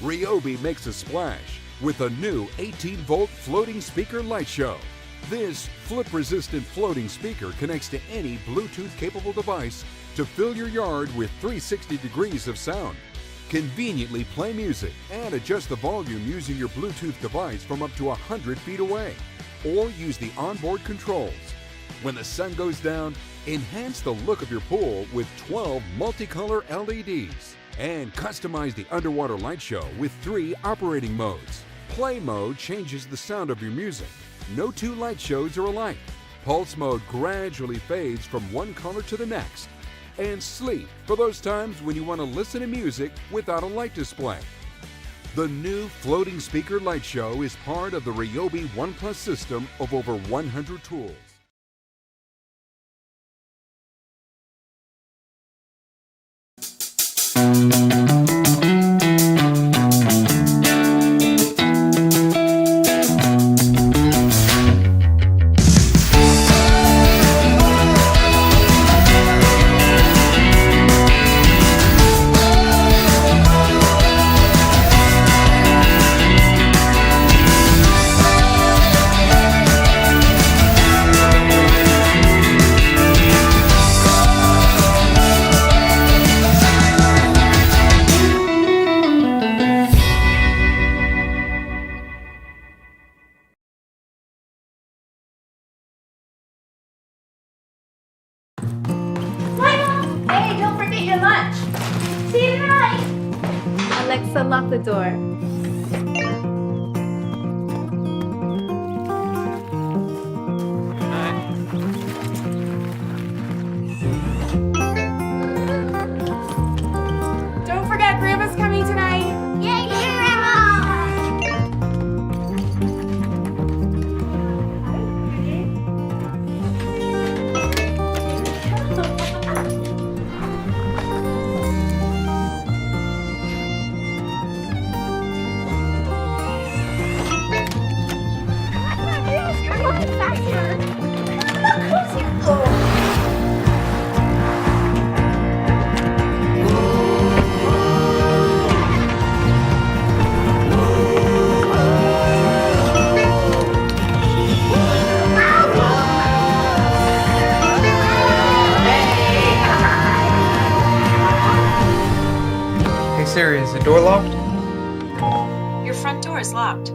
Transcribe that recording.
Ryobi makes a splash with a new 18-volt floating speaker light show. This flip-resistant floating speaker connects to any Bluetooth-capable device to fill your yard with 360 degrees of sound. Conveniently play music and adjust the volume using your Bluetooth device from up to 100 feet away, or use the onboard controls. When the sun goes down, enhance the look of your pool with 12 multicolor LEDs. And customize the underwater light show with 3 operating modes. Play mode changes the sound of your music. No 2 light shows are alike. Pulse mode gradually fades from one color to the next. And sleep for those times when you want to listen to music without a light display. The new floating speaker light show is part of the Ryobi One Plus system of over 100 tools. Hey, don't forget your lunch. See you tonight. Alexa, lock the door. Don't forget, Grandma's coming tonight. Yay, Grandma! Hey Siri, is the door locked? Your front door is locked.